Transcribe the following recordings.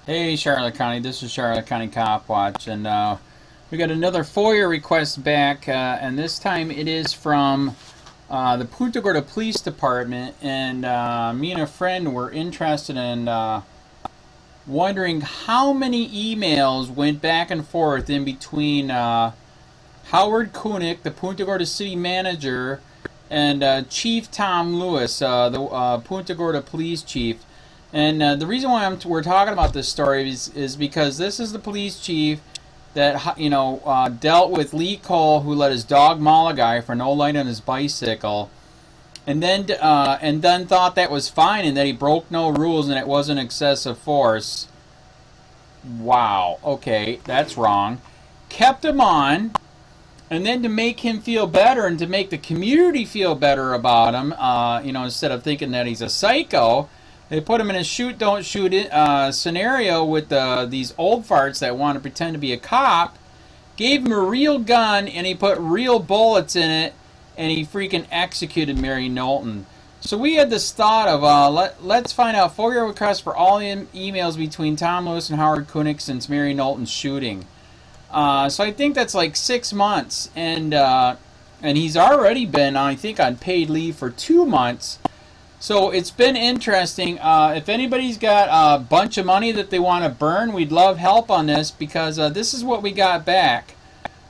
Hey Charlotte County, this is Charlotte County Cop Watch, and we got another FOIA request back, and this time it is from the Punta Gorda Police Department, and me and a friend were interested in wondering how many emails went back and forth in between Howard Kunik, the Punta Gorda City Manager, and Chief Tom Lewis, the Punta Gorda Police Chief. And the reason why we're talking about this story is because this is the police chief that dealt with Lee Cole, who let his dog maul a guy for no light on his bicycle, and then thought that was fine and that he broke no rules and it wasn't excessive force. Wow. Okay, that's wrong. Kept him on, and then to make him feel better and to make the community feel better about him, instead of thinking that he's a psycho. They put him in a shoot, don't shoot it scenario with these old farts that want to pretend to be a cop. Gave him a real gun, and he put real bullets in it, and he freaking executed Mary Knowlton. So we had this thought of, let's find out FOIA requests for all the emails between Tom Lewis and Howard Kunik since Mary Knowlton's shooting. So I think that's like 6 months, and he's already been, I think, on paid leave for 2 months. So it's been interesting. If anybody's got a bunch of money that they want to burn, we'd love help on this, because this is what we got back.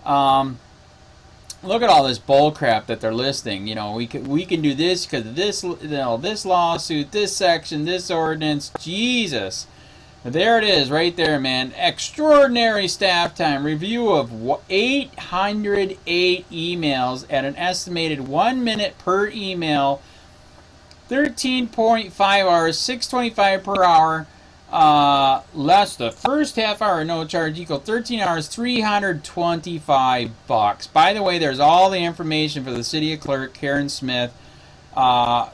Look at all this bull crap that they're listing. We can do this because of this, this lawsuit, this section, this ordinance. Jesus, there it is, right there, man. Extraordinary staff time. Review of 808 emails at an estimated 1 minute per email. 13.5 hours, $6.25 per hour, less the first half hour, no charge, equal 13 hours, $325. By the way, there's all the information for the city clerk, Karen Smith, what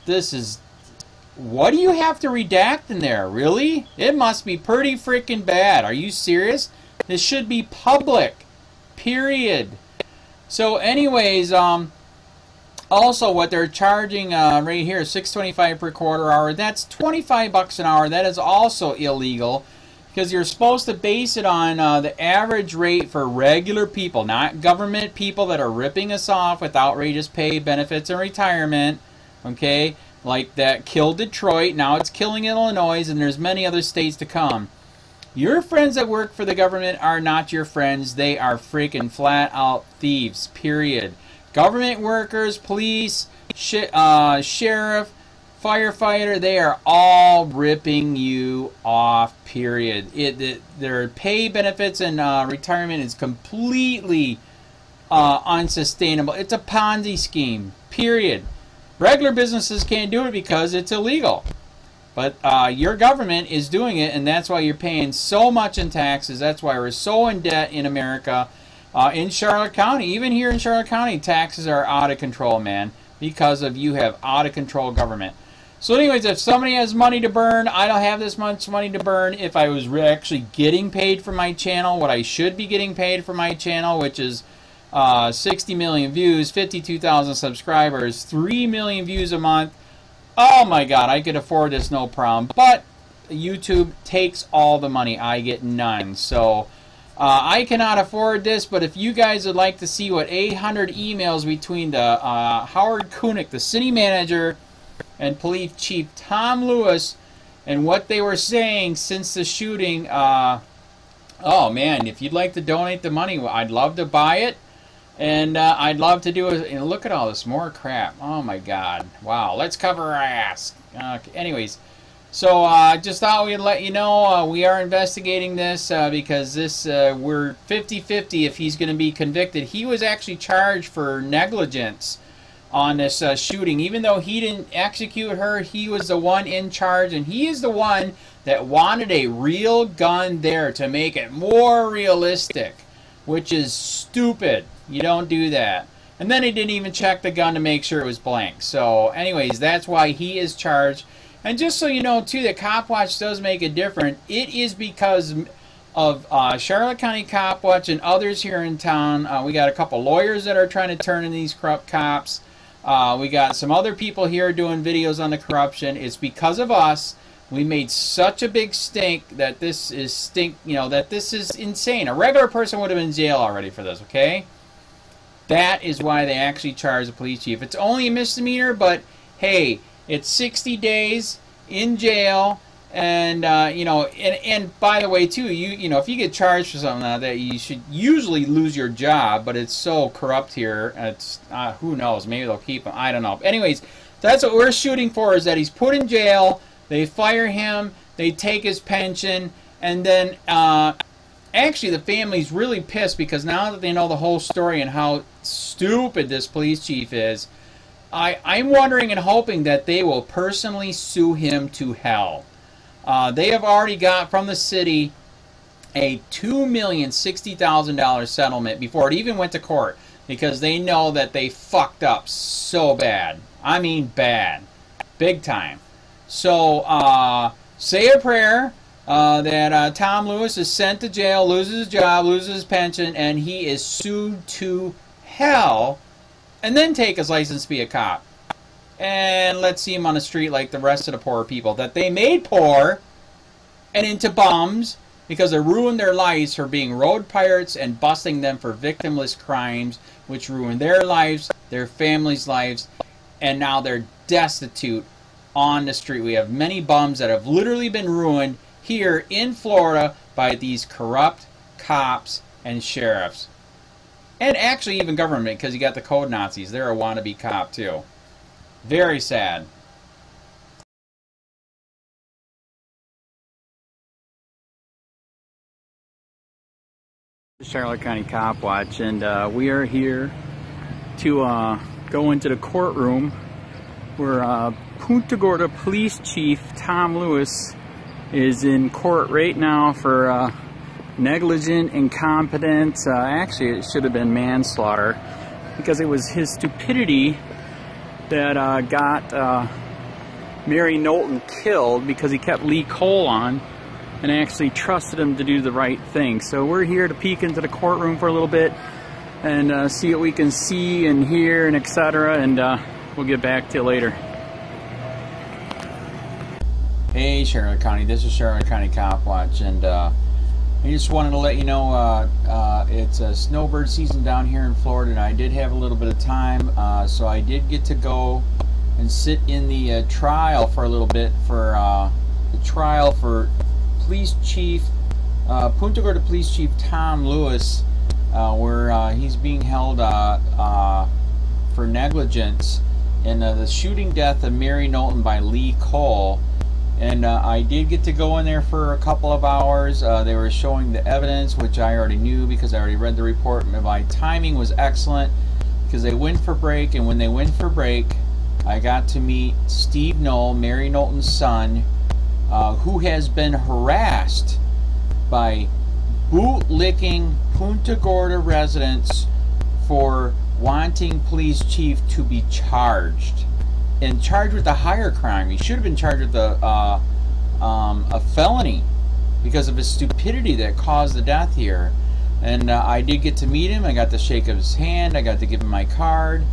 do you have to redact in there? Really? It must be pretty freaking bad. Are you serious? This should be public, period. So anyways, also, what they're charging right here, $6.25 per quarter hour, that's $25 an hour. That is also illegal, because you're supposed to base it on the average rate for regular people, not government people that are ripping us off with outrageous pay, benefits, and retirement. Okay, like that killed Detroit, now it's killing Illinois, and there's many other states to come. Your friends that work for the government are not your friends. They are freaking flat out thieves, period. Government workers, police, sheriff, firefighter, they are all ripping you off, period. Their pay, benefits, and retirement is completely unsustainable. It's a Ponzi scheme, period. Regular businesses can't do it because it's illegal. But your government is doing it, and that's why you're paying so much in taxes. That's why we're so in debt in America. In Charlotte County, even here in Charlotte County, taxes are out of control, man, because of you have out of control government. So anyways, if somebody has money to burn, I don't have this much money to burn. If I was actually getting paid for my channel, what I should be getting paid for my channel, which is 60 million views, 52,000 subscribers, 3 million views a month, oh my God, I could afford this no problem. But YouTube takes all the money. I get none. So I cannot afford this, but if you guys would like to see what 800 emails between the Howard Kunik, the city manager, and police chief Tom Lewis, and what they were saying since the shooting, oh man, if you'd like to donate the money, I'd love to buy it, and I'd love to do it. And look at all this more crap. Oh my God. Wow, let's cover our ass. Anyways. So I just thought we'd let you know we are investigating this because we're 50-50 if he's going to be convicted. He was actually charged for negligence on this shooting. Even though he didn't execute her, he was the one in charge, and he is the one that wanted a real gun there to make it more realistic, which is stupid. You don't do that. And then he didn't even check the gun to make sure it was blank. So anyways, that's why he is charged. And just so you know, too, that COPWATCH does make a difference. It is because of Charlotte County COPWATCH and others here in town. We got a couple lawyers that are trying to turn in these corrupt cops. We got some other people here doing videos on the corruption. It's because of us We made such a big stink that this is that this is insane. A regular person would have been in jail already for this, okay? That is why they actually charge the police chief. It's only a misdemeanor, but hey, it's 60 days in jail, and and by the way too, if you get charged for something like that, you should usually lose your job, but it's so corrupt here. It's who knows? Maybe they'll keep him. I don't know. But anyways, that's what we're shooting for, is that he's put in jail. They fire him, they take his pension, and then actually the family's really pissed because now that they know the whole story and how stupid this police chief is, I'm wondering and hoping that they will personally sue him to hell. They have already got from the city a $2,060,000 settlement before it even went to court because they know that they fucked up so bad. I mean bad. Big time. So, say a prayer that Tom Lewis is sent to jail, loses his job, loses his pension, and he is sued to hell, and then take his license to be a cop. And let's see him on the street like the rest of the poor people that they made poor and into bums because they ruined their lives for being road pirates and busting them for victimless crimes, which ruined their lives, their families' lives, and now they're destitute on the street. We have many bums that have literally been ruined here in Florida by these corrupt cops and sheriffs. And actually even government, because you got the code Nazis. They're a wannabe cop too. Very sad. Charlotte County Cop Watch, and we are here to go into the courtroom where Punta Gorda Police Chief Tom Lewis is in court right now for negligent, incompetence. Actually, it should have been manslaughter because it was his stupidity that got Mary Knowlton killed because he kept Lee Cole on and actually trusted him to do the right thing. So we're here to peek into the courtroom for a little bit and see what we can see and hear and etc. And we'll get back to you later. Hey Charlotte County, this is Charlotte County Cop Watch, and I just wanted to let you know it's a snowbird season down here in Florida, and I did have a little bit of time, so I did get to go and sit in the trial for a little bit for the trial for Police Chief Punta Gorda Police Chief Tom Lewis, where he's being held for negligence in the shooting death of Mary Knowlton by Lee Cole. And I did get to go in there for a couple of hours. They were showing the evidence, which I already knew because I already read the report. My timing was excellent because they went for break, and when they went for break, I got to meet Steve Knoll, Mary Knowlton's son, who has been harassed by bootlicking Punta Gorda residents for wanting police chief to be charged. And charged with a higher crime. He should have been charged with a felony because of his stupidity that caused the death here. And I did get to meet him. I got to shake his hand. I got to give him my card.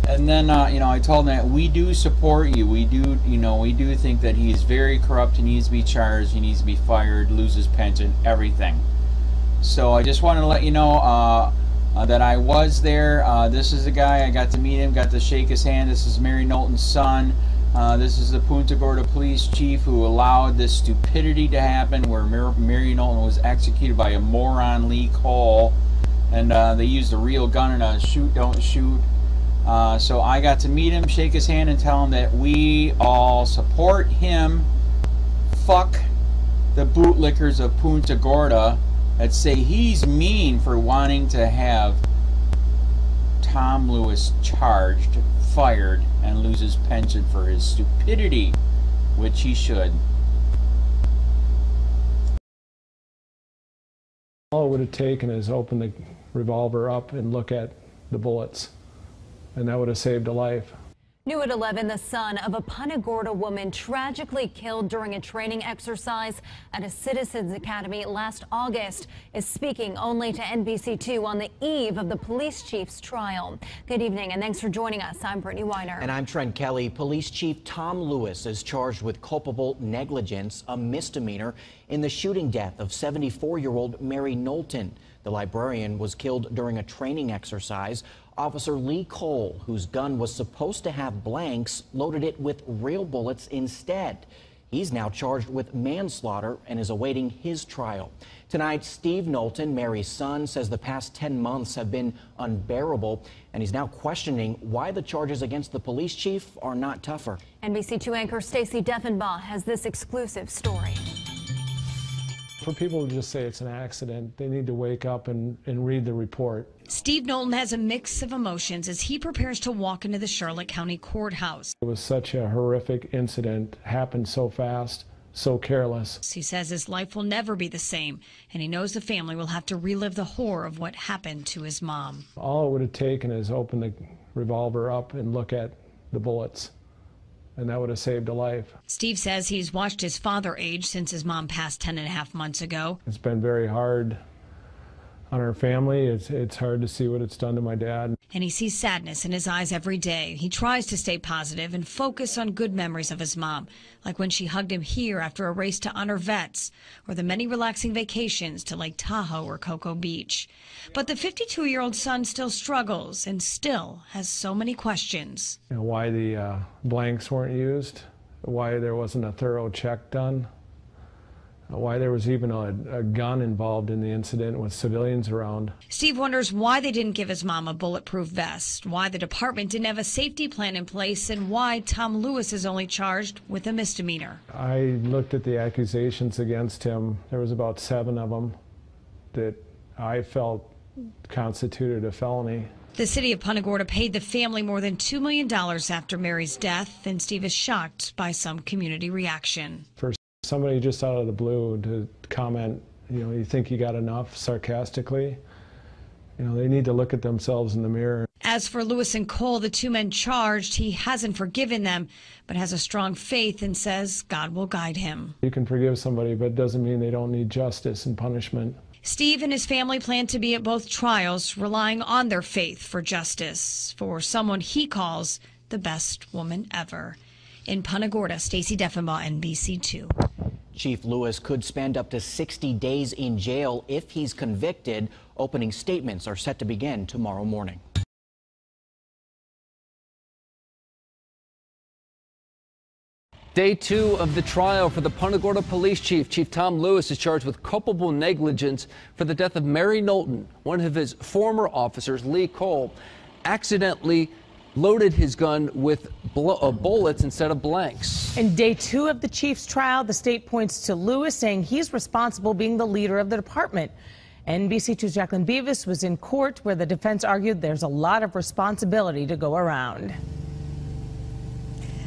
And then I told him that we do support you. We do, we do think that he is very corrupt. He needs to be charged. He needs to be fired, lose his pension, everything. So I just wanted to let you know that I was there. This is the guy. I got to meet him, got to shake his hand. This is Mary Knowlton's son. This is the Punta Gorda police chief who allowed this stupidity to happen where Mary Knowlton was executed by a moron, Lee Cole. And they used a real gun and a shoot, don't shoot. So I got to meet him, shake his hand, and tell him that we all support him. Fuck the bootlickers of Punta Gorda that say he's mean for wanting to have Tom Lewis charged, fired, and lose his pension for his stupidity, which he should. All it would have taken is open the revolver up and look at the bullets, and that would have saved a life. New at 11, the son of a Punta Gorda woman tragically killed during a training exercise at a Citizens Academy last August is speaking only to NBC2 on the eve of the police chief's trial. Good evening and thanks for joining us. I'm Brittany Weiner. And I'm Trent Kelly. Police Chief Tom Lewis is charged with culpable negligence, a misdemeanor, in the shooting death of 74-year-old Mary Knowlton. The librarian was killed during a training exercise. Officer Lee Cole, whose gun was supposed to have blanks, loaded it with real bullets instead. He's now charged with manslaughter and is awaiting his trial. Tonight, Steve Knowlton, Mary's son, says the past 10 months have been unbearable, and he's now questioning why the charges against the police chief are not tougher. NBC2 anchor Stacey Deffenbaugh has this exclusive story. For people to just say it's an accident, they need to wake up and read the report. Steve Knowlton has a mix of emotions as he prepares to walk into the Charlotte County Courthouse. It was such a horrific incident, happened so fast, so careless. He says his life will never be the same, and he knows the family will have to relive the horror of what happened to his mom. All it would have taken is open the revolver up and look at the bullets, and that would have saved a life. Steve says he's watched his father age since his mom passed 10.5 months ago. It's been very hard on our family. It's hard to see what it's done to my dad. And he sees sadness in his eyes every day. He tries to stay positive and focus on good memories of his mom, like when she hugged him here after a race to honor vets, or the many relaxing vacations to Lake Tahoe or Cocoa Beach. But the 52-year-old son still struggles and still has so many questions. You know, why the blanks weren't used, why there wasn't a thorough check done, why there was even a gun involved in the incident with civilians around. Steve wonders why they didn't give his mom a bulletproof vest, why the department didn't have a safety plan in place, and why Tom Lewis is only charged with a misdemeanor. I looked at the accusations against him. There was about 7 of them that I felt constituted a felony. The city of Punta Gorda paid the family more than $2 million after Mary's death, and Steve is shocked by some community reaction. For somebody just out of the blue to comment, you know, you think you got enough, sarcastically, you know, they need to look at themselves in the mirror. As for Lewis and Cole, the 2 men charged, he hasn't forgiven them, but has a strong faith and says God will guide him. You can forgive somebody, but it doesn't mean they don't need justice and punishment. Steve and his family plan to be at both trials, relying on their faith for justice for someone he calls the best woman ever. In Punta Gorda, Stacey Deffenbaugh, NBC2. Chief Lewis could spend up to 60 days in jail if he's convicted. Opening statements are set to begin tomorrow morning. Day 2 of the trial for the Punta Gorda police chief. Chief Tom Lewis is charged with culpable negligence for the death of Mary Knowlton. One of his former officers, Lee Cole, accidentally loaded his gun with bullets instead of blanks. In day 2 of the chief's trial, the state points to Lewis, saying he's responsible, being the leader of the department. NBC2's Jacqueline Beavis was in court where the defense argued there's a lot of responsibility to go around.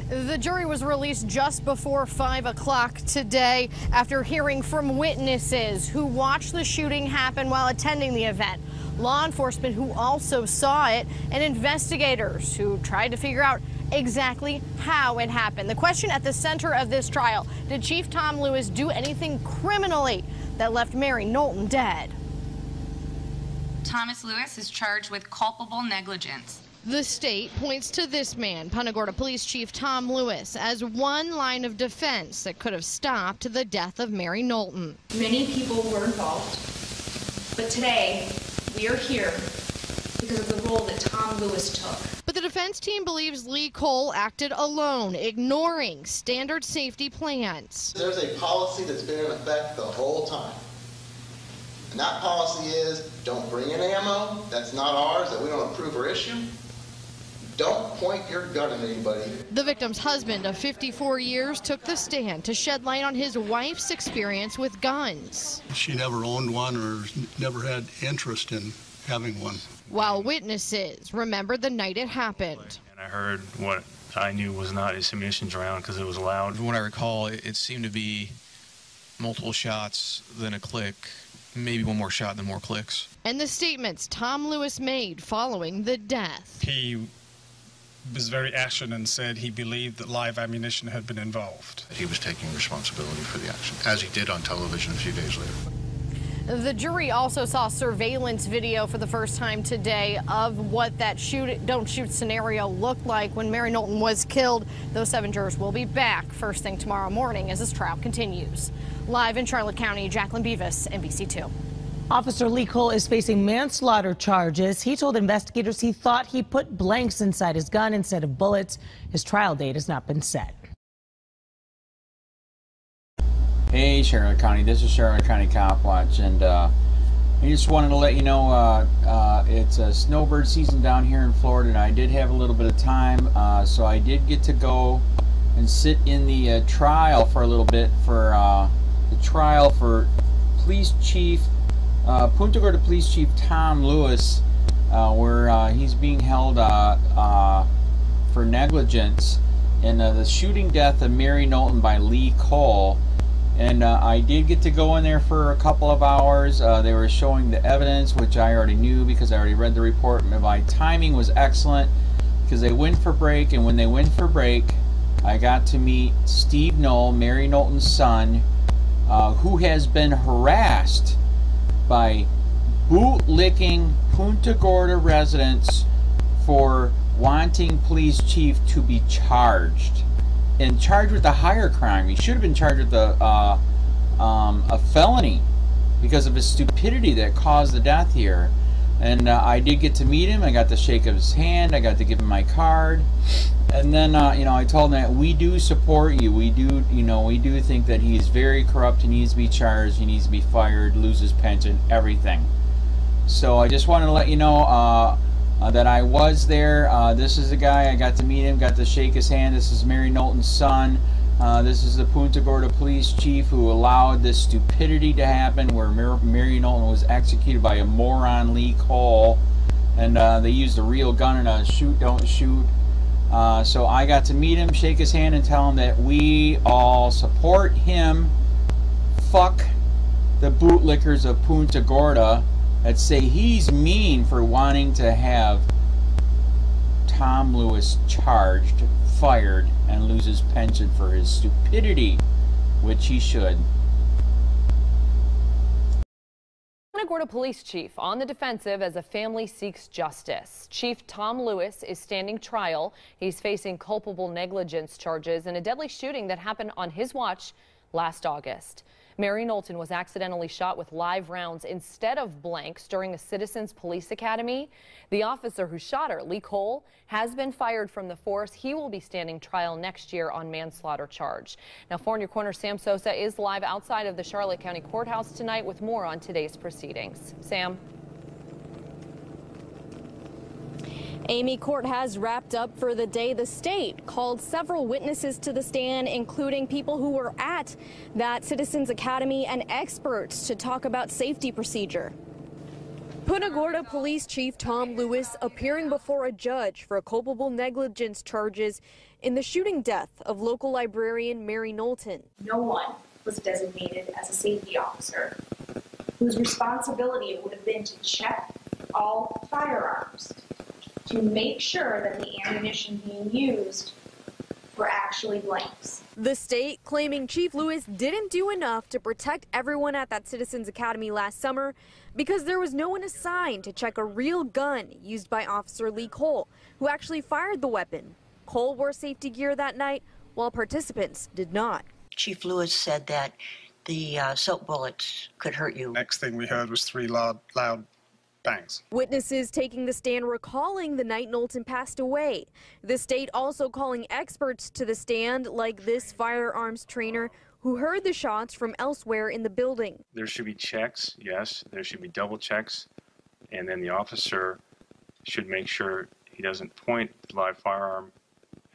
The jury was released just before 5 o'clock today after hearing from witnesses who watched the shooting happen while attending the event, law enforcement who also saw it, and investigators who tried to figure out exactly how it happened. The question at the center of this trial: did Chief Tom Lewis do anything criminally that left Mary Knowlton dead? Thomas Lewis is charged with culpable negligence. The state points to this man, Punta Gorda Police Chief Tom Lewis, as one line of defense that could have stopped the death of Mary Knowlton. Many people were involved, but today we are here because of the role that Tom Lewis took. But the defense team believes Lee Cole acted alone, ignoring standard safety plans. There's a policy that's been in effect the whole time. And that policy is don't bring in ammo, that's not ours, that we don't approve or issue. Don't point your gun at anybody. The victim's husband of 54 years took the stand to shed light on his wife's experience with guns. She never owned one or never had interest in having one. While witnesses remembered the night it happened. And I heard what I knew was not a submissions round because it was loud. From what I recall, it seemed to be multiple shots, then a click, maybe one more shot, then more clicks. And the statements Tom Lewis made following the death. He was very ashen and said he believed that live ammunition had been involved. He was taking responsibility for the action, as he did on television a few days later. The jury also saw surveillance video for the first time today of what that don't shoot scenario looked like when Mary Knowlton was killed. Those 7 jurors will be back first thing tomorrow morning as this trial continues. Live in Charlotte County, Jacqueline Beavis, NBC2. Officer Lee Cole is facing manslaughter charges. He told investigators he thought he put blanks inside his gun instead of bullets. His trial date has not been set. Hey Charlotte County, this is Charlotte County Cop Watch, and I just wanted to let you know it's a snowbird season down here in Florida, and I did have a little bit of time, so I did get to go and sit in the trial for a little bit for the trial for Police Chief Punta Gorda Police Chief Tom Lewis, where he's being held for negligence in the shooting death of Mary Knowlton by Lee Cole. And I did get to go in there for a couple of hours. They were showing the evidence, which I already knew because I already read the report. My timing was excellent because they went for break, and when they went for break, I got to meet Steve Knoll, Mary Knowlton's son, who has been harassed by bootlicking Punta Gorda residents for wanting police chief to be charged. And charged with a higher crime. He should have been charged with a felony because of his stupidity that caused the death here. And I did get to meet him. I got to shake his hand. I got to give him my card. And then you know, I told him that we do support you. We do, you know, we do think that he's very corrupt. He needs to be charged. He needs to be fired, lose his pension, everything. So I just wanted to let you know that I was there. This is the guy. I got to meet him, got to shake his hand. This is Mary Knowlton's son. This is the Punta Gorda police chief who allowed this stupidity to happen where Mary Knowlton was executed by a moron, Lee Cole. And they used a real gun in a shoot, don't shoot. So I got to meet him, shake his hand, and tell him that we all support him. Fuck the bootlickers of Punta Gorda that say he's mean for wanting to have Tom Lewis charged, fired, and lose his pension for his stupidity, which he should. Punta Gorda Police Chief on the defensive as a family seeks justice. Chief Tom Lewis is standing trial. He's facing culpable negligence charges in a deadly shooting that happened on his watch last August. Mary Knowlton was accidentally shot with live rounds instead of blanks during a Citizens Police Academy. The officer who shot her, Lee Cole, has been fired from the force. He will be standing trial next year on manslaughter charge. Now, 4 in your corner, Sam Sosa is live outside of the Charlotte County Courthouse tonight with more on today's proceedings. Sam. Amy, court has wrapped up for the day. The state called several witnesses to the stand, including people who were at that Citizens Academy and experts to talk about safety procedure. Punta Gorda Police Chief Tom Lewis appearing before a judge for culpable negligence charges in the shooting death of local librarian Mary Knowlton. No one was designated as a safety officer whose responsibility it would have been to check all firearms to make sure that the ammunition being used were actually blanks. The state claiming Chief Lewis didn't do enough to protect everyone at that Citizens Academy last summer because there was no one assigned to check a real gun used by Officer Lee Cole, who actually fired the weapon. Cole wore safety gear that night, while participants did not. Chief Lewis said that the soap bullets could hurt you. Next thing we heard was 3 loud bangs. Witnesses taking the stand recalling the night Knowlton passed away. The state also calling experts to the stand, like this firearms trainer who heard the shots from elsewhere in the building. There should be checks, yes. There should be double checks. And then the officer should make sure he doesn't point the live firearm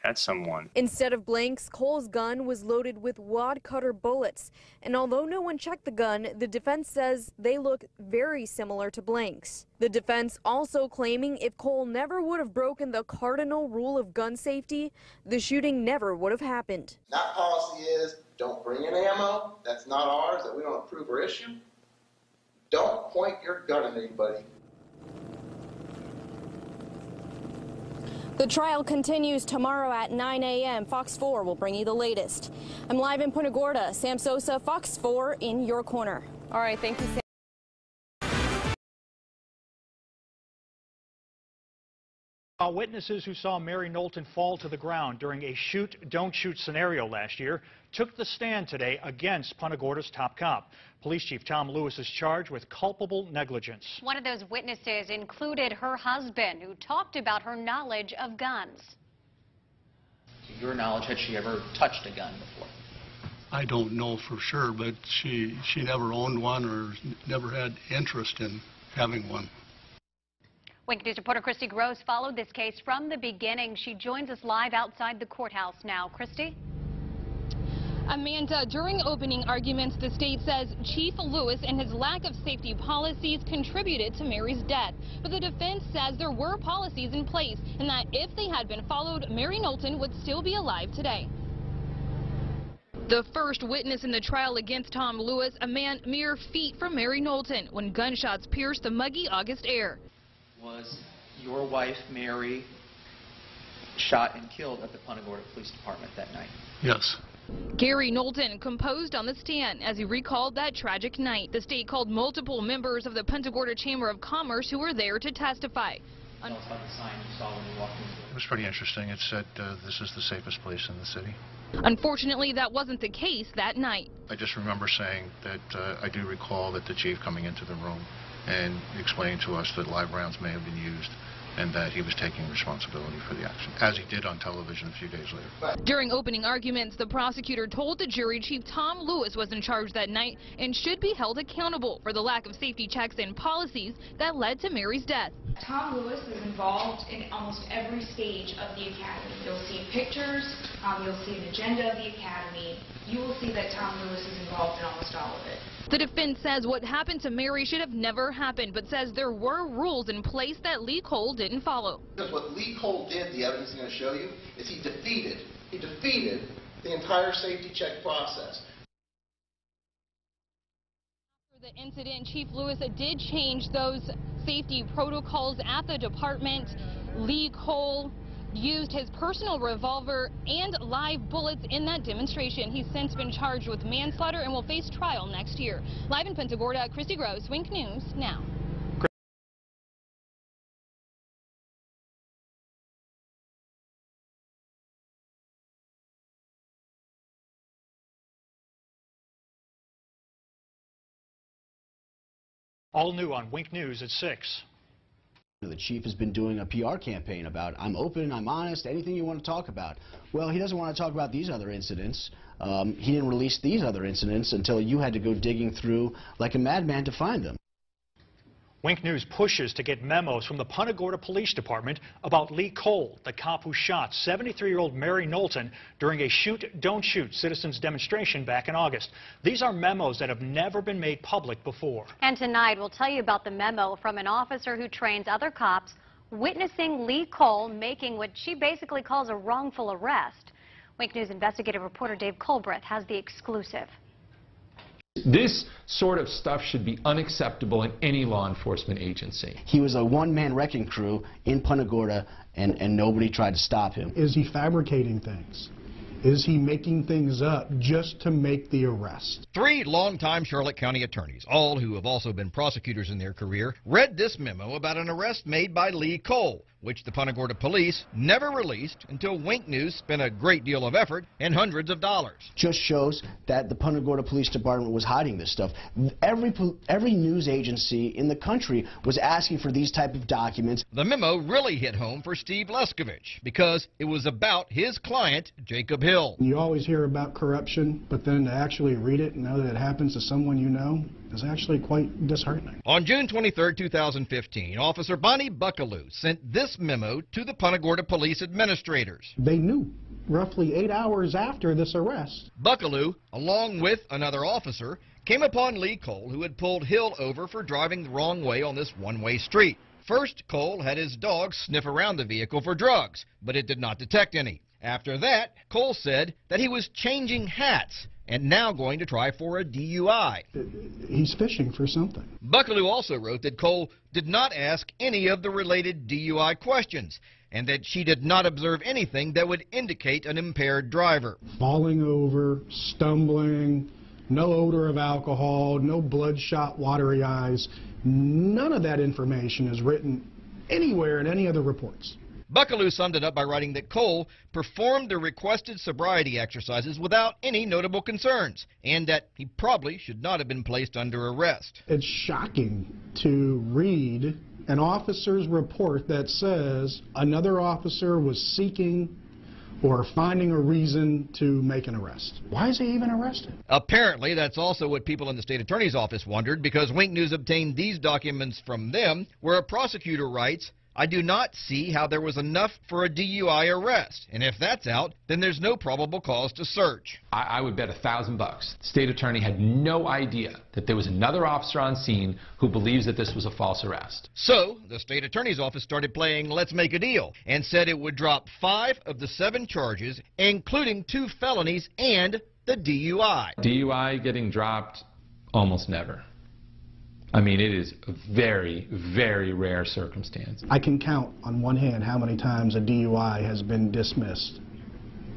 at someone. Instead of blanks, Cole's gun was loaded with wad cutter bullets. And although no one checked the gun, the defense says they look very similar to blanks. The defense also claiming if Cole never would have broken the cardinal rule of gun safety, the shooting never would have happened. That policy is don't bring in ammo. That's not ours, that we don't approve or issue. Don't point your gun at anybody. The trial continues tomorrow at 9 a.m. Fox 4 will bring you the latest. I'm live in Punta Gorda. Sam Sosa, Fox 4 in your corner. All right, thank you, Sam. Witnesses who saw Mary Knowlton fall to the ground during a shoot-don't-shoot scenario last year took the stand today against Punta Gorda's top cop. Police Chief Tom Lewis is charged with culpable negligence. One of those witnesses included her husband, who talked about her knowledge of guns. To your knowledge, had she ever touched a gun before? I don't know for sure, but she never owned one or never had interest in having one. Wink News reporter Christy Gross followed this case from the beginning. She joins us live outside the courthouse now. Christy? Amanda, during opening arguments, the state says Chief Lewis and his lack of safety policies contributed to Mary's death. But the defense says there were policies in place and that if they had been followed, Mary Knowlton would still be alive today. The first witness in the trial against Tom Lewis, a man mere feet from Mary Knowlton when gunshots pierced the muggy August air. Was your wife, Mary, shot and killed at the Punta Gorda Police Department that night? Yes. Gary Knowlton composed on the stand as he recalled that tragic night. The state called multiple members of the Punta Gorda Chamber of Commerce who were there to testify. Tell us about the sign you saw when you walked into It was pretty interesting. It said, this is the safest place in the city. Unfortunately, that wasn't the case that night. I just remember saying that I do recall that the chief coming into the room and explaining to us that live rounds may have been used and that he was taking responsibility for the action, as he did on television a few days later. During opening arguments, the prosecutor told the jury Chief Tom Lewis was in charge that night and should be held accountable for the lack of safety checks and policies that led to Mary's death. Tom Lewis is involved in almost every stage of the academy. You'll see pictures, you'll see an agenda of the academy. You will see that Tom Lewis is involved in almost all of it. The defense says what happened to Mary should have never happened, but says there were rules in place that Lee Cole didn't follow. Because what Lee Cole did, the evidence is going to show you, is he defeated the entire safety check process. After the incident, Chief Lewis did change those safety protocols at the department. Lee Cole used his personal revolver and live bullets in that demonstration. He's since been charged with manslaughter and will face trial next year. Live in Punta Gorda, Christy Gross, Wink News Now. All new on Wink News at 6. The chief has been doing a PR campaign about, I'm open, I'm honest, anything you want to talk about. Well, he doesn't want to talk about these other incidents. He didn't release these other incidents until you had to go digging through like a madman to find them. Wink News pushes to get memos from the Punta Gorda Police Department about Lee Cole, the cop who shot 73-year-old Mary Knowlton during a shoot-don't-shoot citizens demonstration back in August. These are memos that have never been made public before. And tonight, we'll tell you about the memo from an officer who trains other cops witnessing Lee Cole making what she basically calls a wrongful arrest. Wink News investigative reporter Dave Colbreth has the exclusive. This sort of stuff should be unacceptable in any law enforcement agency. He was a one-man wrecking crew in Punta Gorda, and nobody tried to stop him. Is he fabricating things? Is he making things up just to make the arrest? 3 longtime Charlotte County attorneys, all who have also been prosecutors in their career, read this memo about an arrest made by Lee Cole, which the Punta Gorda police never released until Wink News spent a great deal of effort and hundreds of dollars. Just shows that the Punta Gorda Police Department was hiding this stuff. Every news agency in the country was asking for these type of documents. The memo really hit home for Steve Leskovich because it was about his client, Jacob Hill. You always hear about corruption, but then to actually read it and know that it happens to someone you know is actually quite disheartening. On June 23, 2015, Officer Bonnie Buckaloo sent this memo to the Punta Gorda police administrators. They knew roughly 8 hours after this arrest. Buckaloo, along with another officer, came upon Lee Cole, who had pulled Hill over for driving the wrong way on this one-way street. First, Cole had his dog sniff around the vehicle for drugs, but it did not detect any. After that, Cole said that he was changing hats and now going to try for a DUI. He's fishing for something. Buckaloo also wrote that Cole did not ask any of the related DUI questions, and that she did not observe anything that would indicate an impaired driver. Falling over, stumbling, no odor of alcohol, no bloodshot, watery eyes. None of that information is written anywhere in any of the reports. Buckaloo summed it up by writing that Cole performed the requested sobriety exercises without any notable concerns, and that he probably should not have been placed under arrest. It's shocking to read an officer's report that says another officer was seeking or finding a reason to make an arrest. Why is he even arrested? Apparently, that's also what people in the state attorney's office wondered, because Wink News obtained these documents from them, where a prosecutor writes, "I do not see how there was enough for a DUI arrest, and if that's out, then there's no probable cause to search." I would bet $1,000 the state attorney had no idea that there was another officer on scene who believes that this was a false arrest. So, the state attorney's office started playing let's make a deal, and said it would drop 5 of the 7 charges, including 2 felonies and the DUI. DUI getting dropped almost never. I mean, it is a very, very rare circumstance. I can count on one hand how many times a DUI has been dismissed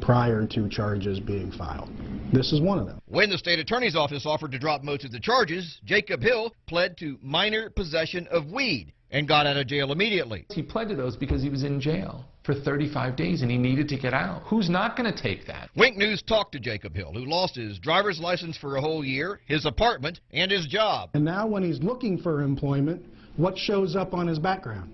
prior to charges being filed. This is one of them. When the state attorney's office offered to drop most of the charges, Jacob Hill pled to minor possession of weed and got out of jail immediately. He pled to those because he was in jail for 35 days and he needed to get out. Who's not going to take that? Wink News talked to Jacob Hill, who lost his driver's license for a whole year, his apartment, and his job. And now when he's looking for employment, what shows up on his background?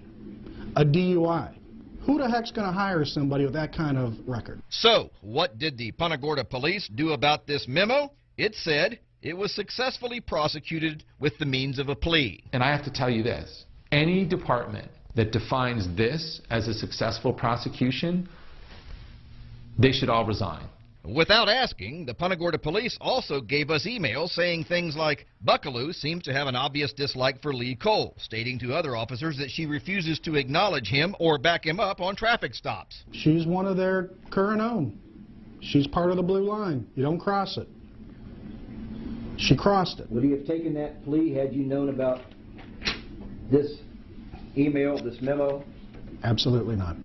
A DUI. Who the heck's going to hire somebody with that kind of record? So, what did the Punta Gorda police do about this memo? It said it was successfully prosecuted with the means of a plea. And I have to tell you this. Any department that defines this as a successful prosecution, they should all resign. Without asking, the Punta Gorda police also gave us emails saying things like, Buckaloo seems to have an obvious dislike for Lee Cole, stating to other officers that she refuses to acknowledge him or back him up on traffic stops. She's one of their current own. She's part of the blue line. You don't cross it. She crossed it. Would you have taken that plea had you known about this email, this memo? Absolutely not.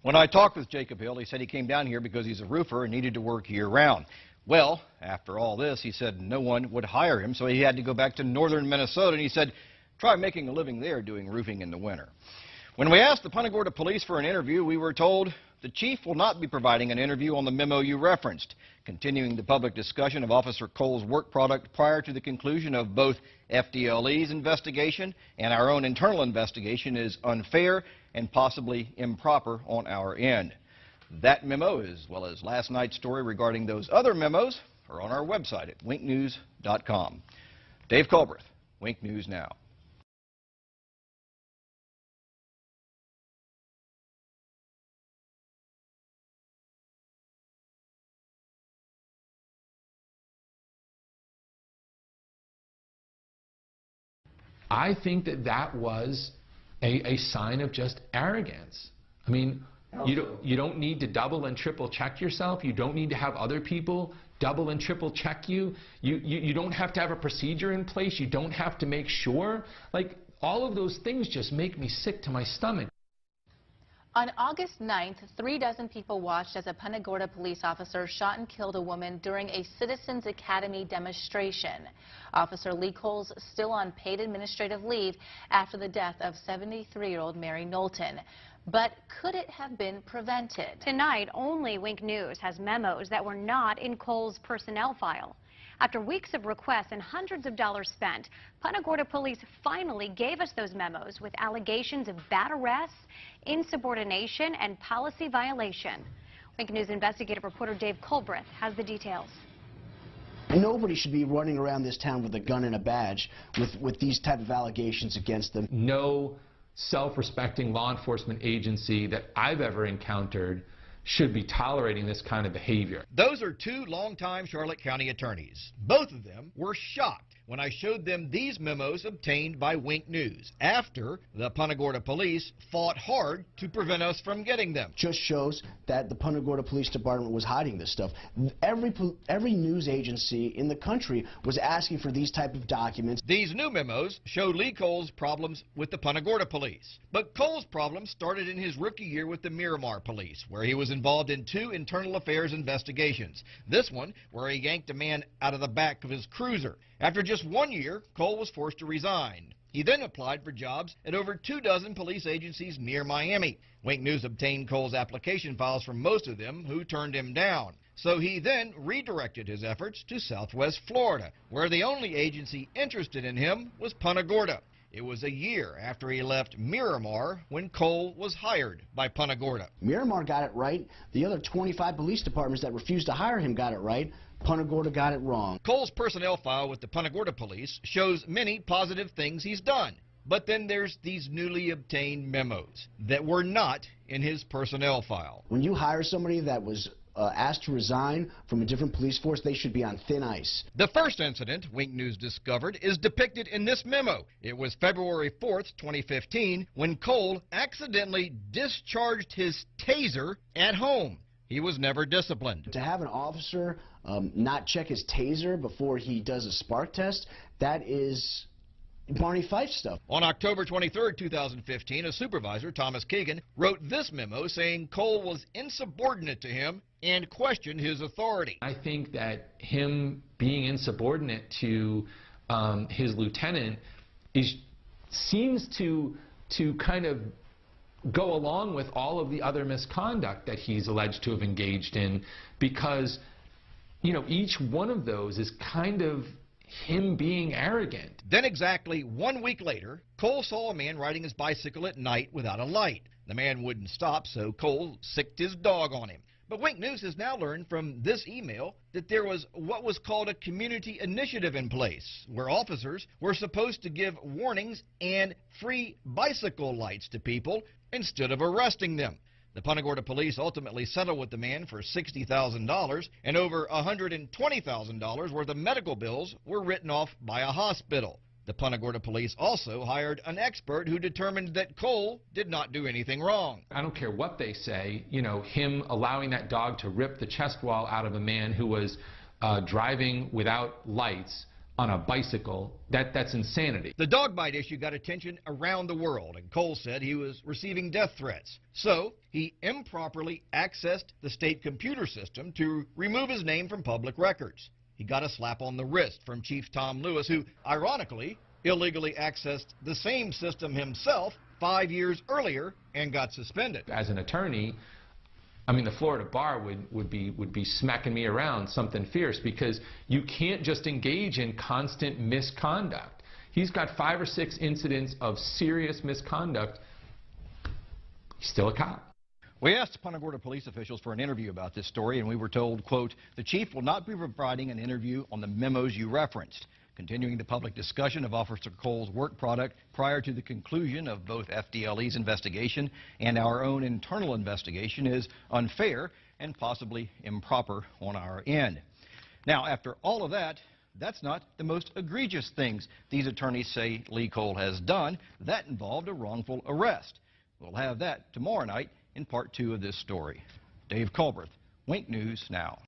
When I talked with Jacob Hill, he said he came down here because he's a roofer and needed to work year-round. Well, after all this, he said no one would hire him, so he had to go back to northern Minnesota, and he said, try making a living there doing roofing in the winter. When we asked the Punta Gorda police for an interview, we were told the chief will not be providing an interview on the memo you referenced, continuing the public discussion of Officer Cole's work product prior to the conclusion of both FDLE's investigation and our own internal investigation is unfair and possibly improper on our end. That memo, as well as last night's story regarding those other memos, are on our website at winknews.com. Dave Colbreth, Wink News Now. I think that was a sign of just arrogance. I mean, you don't need to double and triple check yourself. You don't need to have other people double and triple check you. You don't have to have a procedure in place. You don't have to make sure. Like, all of those things just make me sick to my stomach. On August 9th, 3 dozen people watched as a Punta Gorda police officer shot and killed a woman during a Citizens Academy demonstration. Officer Lee Cole's still on paid administrative leave after the death of 73-year-old Mary Knowlton. But could it have been prevented? Tonight, only Wink News has memos that were not in Cole's personnel file. After weeks of requests and hundreds of dollars spent, Punta Gorda police finally gave us those memos with allegations of bad arrests, insubordination, and policy violation. Wink News investigative reporter Dave Colbreth has the details. Nobody should be running around this town with a gun and a badge with these type of allegations against them. No self-respecting law enforcement agency that I've ever encountered should be tolerating this kind of behavior. Those are 2 longtime Charlotte County attorneys. Both of them were shocked when I showed them these memos obtained by Wink News after the Punta Gorda police fought hard to prevent us from getting them. Just shows that the Punta Gorda Police Department was hiding this stuff. Every news agency in the country was asking for these type of documents. These new memos show Lee Cole's problems with the Punta Gorda police. But Cole's problems started in his rookie year with the Miramar police, where he was involved in 2 internal affairs investigations. This one, where he yanked a man out of the back of his cruiser. After just 1 year, Cole was forced to resign. He then applied for jobs at over 24 police agencies near Miami. Wink News obtained Cole's application files from most of them, who turned him down. So he then redirected his efforts to Southwest Florida, where the only agency interested in him was Punta Gorda. It was a year after he left Miramar when Cole was hired by Punta Gorda. Miramar got it right. The other 25 police departments that refused to hire him got it right. Punta Gorda got it wrong. Cole's personnel file with the Punta Gorda police shows many positive things he's done. But then there's these newly obtained memos that were not in his personnel file. When you hire somebody that was asked to resign from a different police force, they should be on thin ice. The first incident Wink News discovered is depicted in this memo. It was February 4th, 2015, when Cole accidentally discharged his taser at home. He was never disciplined. To have an officer not check his taser before he does a spark test, that is Barney Fife stuff. On October 23, 2015, a supervisor, Thomas Keegan, wrote this memo saying Cole was insubordinate to him and questioned his authority. I think that him being insubordinate to his lieutenant seems to kind of go along with all of the other misconduct that he's alleged to have engaged in, because, you know, each one of those is kind of him being arrogant. Then exactly 1 week later, Cole saw a man riding his bicycle at night without a light. The man wouldn't stop, so Cole sicked his dog on him. But Wink News has now learned from this email that there was what was called a community initiative in place, where officers were supposed to give warnings and free bicycle lights to people instead of arresting them. The Punta Gorda police ultimately settled with the man for $60,000, and over $120,000 worth of medical bills were written off by a hospital. The Punta Gorda police also hired an expert who determined that Cole did not do anything wrong. I don't care what they say, you know, him allowing that dog to rip the chest wall out of a man who was driving without lights on a bicycle, that's insanity. The dog bite issue got attention around the world, and Cole said he was receiving death threats. So he improperly accessed the state computer system to remove his name from public records. He got a slap on the wrist from Chief Tom Lewis, who, ironically, illegally accessed the same system himself 5 years earlier and got suspended. As an attorney, I mean, the Florida bar would be smacking me around something fierce, because you can't just engage in constant misconduct. He's got 5 or 6 incidents of serious misconduct. He's still a cop. We asked Punta Gorda police officials for an interview about this story, and we were told, quote, "The chief will not be providing an interview on the memos you referenced. Continuing the public discussion of Officer Cole's work product prior to the conclusion of both FDLE's investigation and our own internal investigation is unfair and possibly improper on our end." Now, after all of that, that's not the most egregious things these attorneys say Lee Cole has done. That involved a wrongful arrest. We'll have that tomorrow night in part 2 of this story. Dave Culberth, Wink News Now.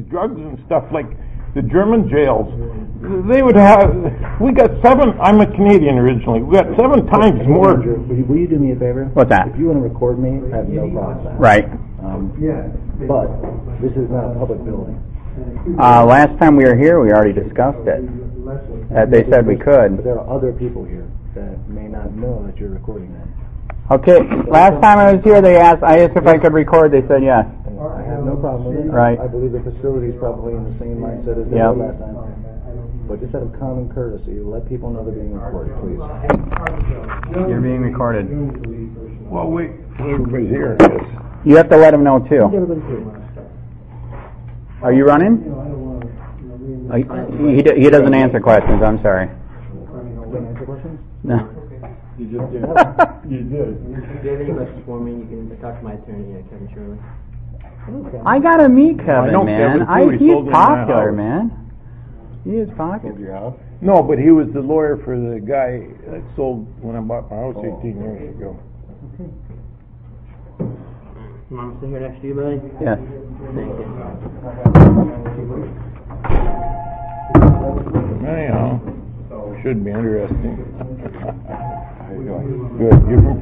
drugs and stuff like the German jails, they would have, we got 7, I'm a Canadian originally, we got 7 times more. Will you do me a favor? What's that? If you want to record me, I have no problem with that. Right. But this is not a public building. Last time we were here, we already discussed it. They said we could. But there are other people here that may not know that you're recording them. Okay, last time I was here, I asked if I could record, they said yes. I have no problem with it. Right. I believe the facility is probably in the same mindset as they were last time. But just out of common courtesy, let people know they're being recorded, please. You're being recorded. Well, wait, everybody's here. You have to let them know too. Are you running? He doesn't answer questions, I'm sorry. Answer questions? No. You just did. You did. If you have any questions for me, you can talk to my attorney, Kevin Shirley. I gotta meet Kevin, man. He's popular, my man. He is popular. No, but he was the lawyer for the guy that sold when I bought my house 18 years ago. Mom, sit here next to you, buddy? Yes. Thank you. Anyhow, should be interesting. Good. You're from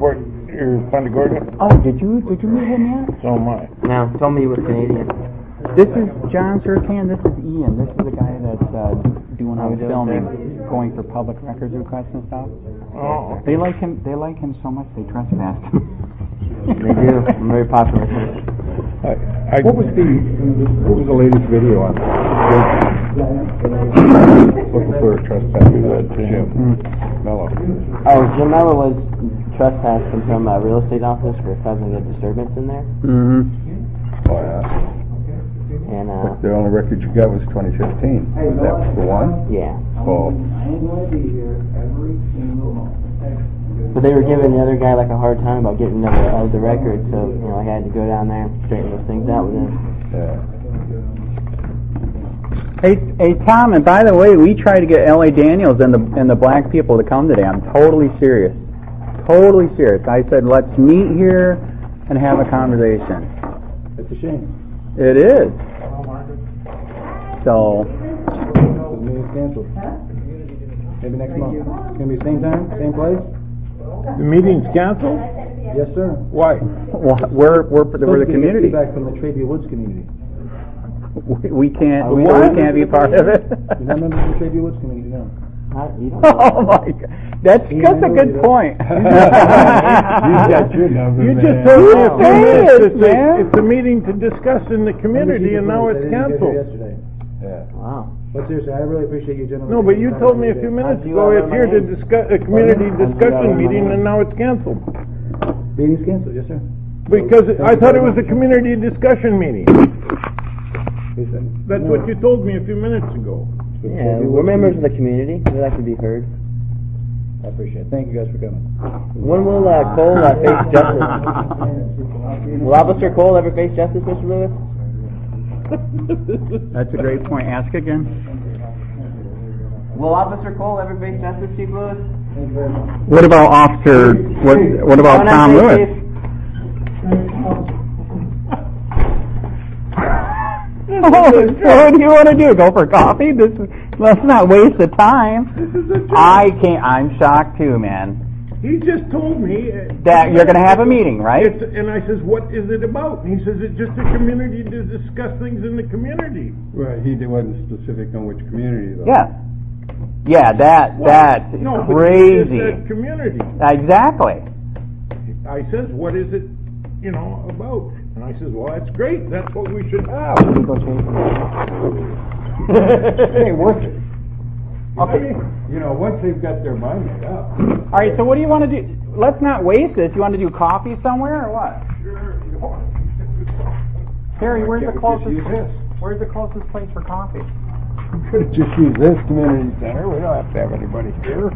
Punta Gorda? Oh, did you meet him yet? So am I. Now, tell me you were Canadian. This is John Sircan. This is Ian. This is the guy that's doing all the filming, going for public records requests and stuff. Oh. They like him. They like him so much they trespassed him. They do. I'm very popular. What was the latest video on? Looking for a trespasser. Jim Mello. Oh, Jim Mello was trespassing from a real estate office for causing a disturbance in there. Mm-hmm. Oh, yeah. And the only record you got was 2015. That was the one? Yeah. Oh. But they were giving the other guy like a hard time about getting the record, so I had to go down there and straighten those things out with him. Yeah. Hey, Tom, and by the way, we tried to get L.A. Daniels and the black people to come today. I'm totally serious. Totally serious. I said, let's meet here and have a conversation. It's a shame. It is. So. The meeting's canceled. Maybe next month. It's going to be same time, same place? The meeting's canceled? Yes, sir. Why? We're the community. Feedback from the Trabia Woods community. We can't be part of it. You're not members of the Trabia Woods community, no. Oh my God, that's a good point. You got your number, you man. just told me man. It's a meeting to discuss in the community, and now it's canceled. Yeah. Wow. But seriously, I really appreciate you gentlemen. No, but you told me a few minutes ago it's here to discuss a community discussion meeting, and now it's canceled. Meeting's canceled, yes, sir. Because I thought it was a community discussion meeting. That's what you told me a few minutes ago. Yeah, we're members of the community. We like to be heard. I appreciate it. Thank you guys for coming. When will Cole face justice? Will Officer Cole ever face justice, Mr. Lewis? That's a great point. Ask again. Will Officer Cole ever face justice, Chief Lewis? What about Officer? What about Tom Lewis? So what do you want to do? Go for coffee? Let's not waste the time. I'm shocked too, man. He just told me that you're going to have a meeting, right? And I says, what is it about? And he says, it's just a community to discuss things in the community. Right, he wasn't specific on which community, though. Yeah, that's crazy. But he just said community. Exactly. I says, what is it, about? And I says, well, that's great. That's what we should have. It ain't worth it. Okay. Once they've got their mind made up. All right, so what do you want to do? Let's not waste this. You want to do coffee somewhere or what? Sure. Harry, where's the closest place for coffee? We could have just used this community center. We don't have to have anybody here.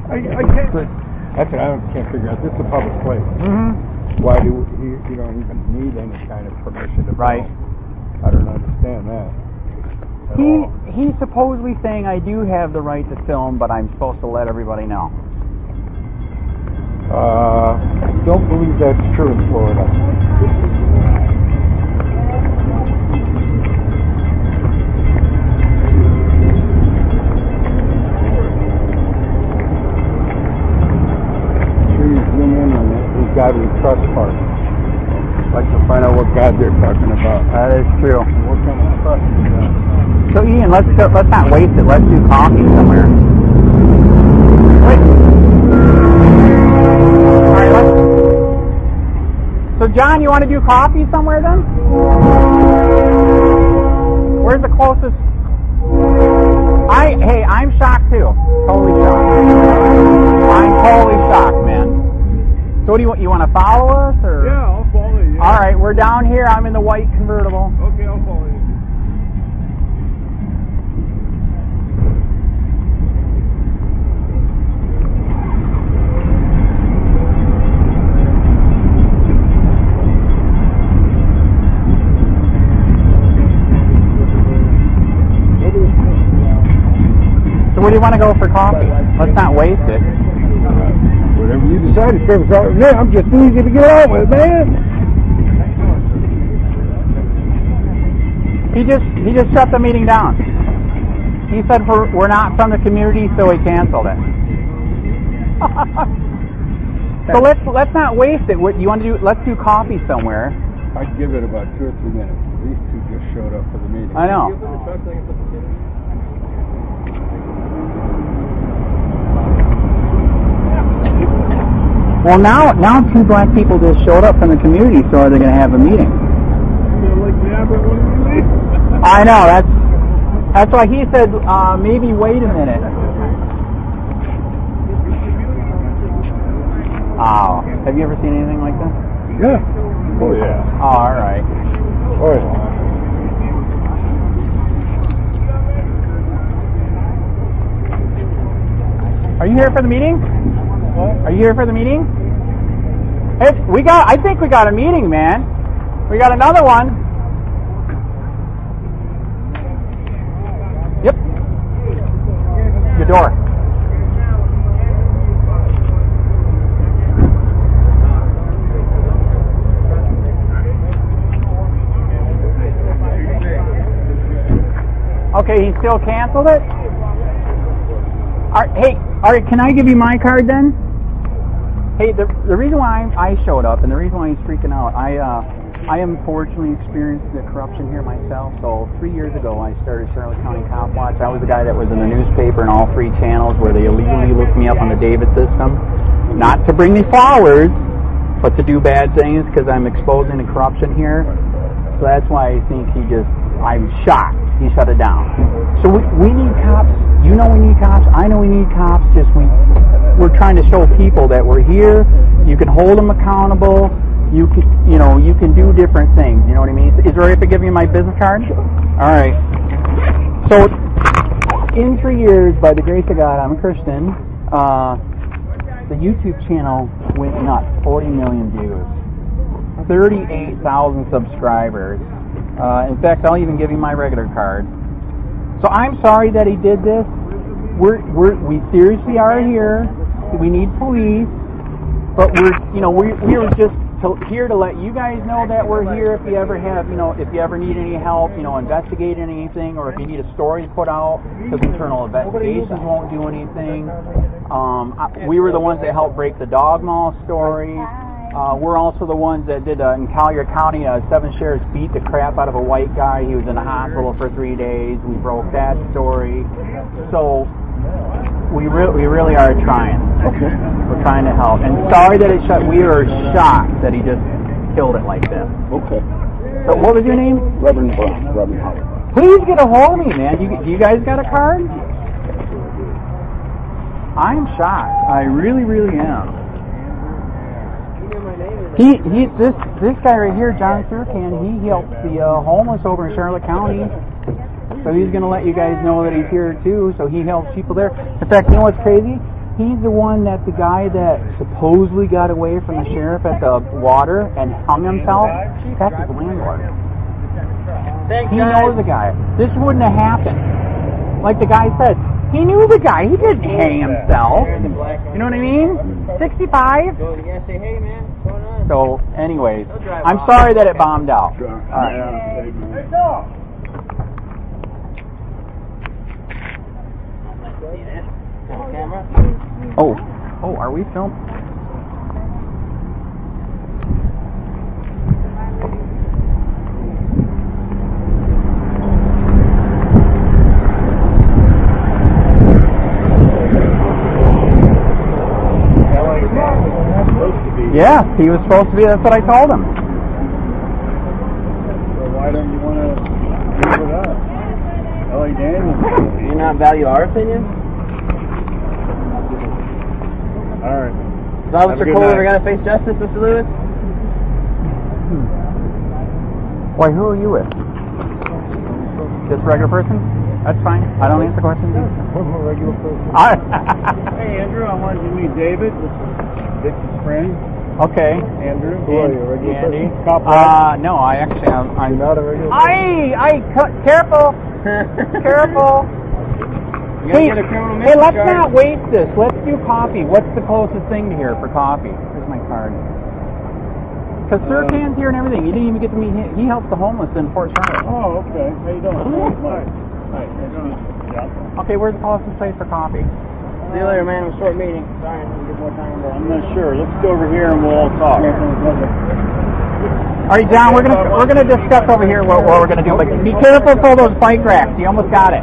I can't. That's what I can't figure out. This is a public place. Mm-hmm. Why do you don't even need any kind of permission to Right. I don't understand that. He's supposedly saying I do have the right to film, but I'm supposed to let everybody know. Don't believe that's true in Florida. God we trust part. I'd like to find out what God they're talking about. That is true. What kind of trust is that? So Ian, let's not waste it. Let's do coffee somewhere. Wait. All right, so John, you want to do coffee somewhere then? Where's the closest? Hey, I'm shocked too. Totally shocked. I'm totally shocked, man. So what do you want? You want to follow us or? Yeah, I'll follow you. All right, we're down here. I'm in the white convertible. Okay, I'll follow you. So where do you want to go for coffee? Let's not waste it. Whatever you decide to serve coffee. Man, I'm just easy to get on with, man. He just shut the meeting down. He said we're not from the community, so he canceled it. So let's not waste it. What you want to do? Let's do coffee somewhere. I'd give it about 2 or 3 minutes. These two just showed up for the meeting. I know. Well, now 2 black people just showed up from the community, so are they going to have a meeting? I know, that's why he said maybe wait a minute. Oh, have you ever seen anything like that? Yeah. Oh yeah. Oh, all right. Oh yeah. Are you here for the meeting? What? Are you here for the meeting? Hey, I think we got a meeting, man. We got another one. Yep. Your door. Okay, he still canceled it? All right, can I give you my card then? Hey, the reason why I showed up and the reason why he's freaking out, I unfortunately experienced the corruption here myself. So 3 years ago, I started Charlotte County COPWATCH. I was the guy that was in the newspaper and all 3 channels where they illegally looked me up on the David system. Not to bring me flowers, but to do bad things because I'm exposing the corruption here. So that's why I think I'm shocked. He shut it down. So we need cops. You know we need cops. I know we need cops. We're trying to show people that we're here. You can hold them accountable. You can do different things. You know what I mean? Is it all right if I give you my business card? All right. So in 3 years, by the grace of God, I'm a Christian. The YouTube channel went nuts. 40 million views. 38,000 subscribers. In fact, I'll even give you my regular card. So I'm sorry that he did this. We seriously are here. We need police, but we were just here to let you guys know that we're here. If you ever need any help, investigating anything, or if you need a story put out, because internal investigations won't do anything. We were the ones that helped break the dog mall story. We're also the ones that did in Collier County, 7 sheriffs beat the crap out of a white guy. He was in the hospital for 3 days. We broke that story. So we really are trying. Okay. We're trying to help. And sorry that it shut. We are shocked that he just killed it like this. Okay. So what was your name? Reverend Brown. Reverend Howard. Please get a hold of me, man. Do you guys got a card? I'm shocked. I really, really am. This guy right here, John Surcan, he helps the homeless over in Charlotte County. So he's going to let you guys know that he's here too. So he helps people there. In fact, you know what's crazy? He's the one the guy that supposedly got away from the sheriff at the water and hung himself. That's his landlord. He knows the guy. This wouldn't have happened. Like the guy said, he knew the guy. He didn't hang himself. You know what I mean? 65. So, anyways, I'm sorry that it bombed out. All right. Oh, are we filming? Yes, he was supposed to be. That's what I told him. So why don't you want to move it up? L.A. Daniels. Do you not value our opinion? All right. Is Officer Cole ever going to face justice, Mr. Lewis? Why, who are you with? Just a regular person? That's fine. I don't answer questions. I'm a regular person. Hey, Andrew, I wanted you to meet David. Dick's friend. Okay. Andrew. Who are you, a regular Andy? person? COPWATCH? No, I actually am. I'm not a regular person? Careful! Careful! Hey, let's not waste this. Let's do coffee. What's the closest thing to here for coffee? Here's my card. Because Sir Can's here and everything. You didn't even get to meet him. He helps the homeless in Fort Charlotte. Oh, okay. How you doing? Hi. Hi. How you doing? Yeah. Okay, where's the closest place for coffee? See you later, man. It was a short meeting. Sorry, I didn't get more time. I'm not sure. Let's go over here and we'll all talk. All right, John, we're gonna discuss over here what we're gonna do. But be careful for those bike racks. You almost got it.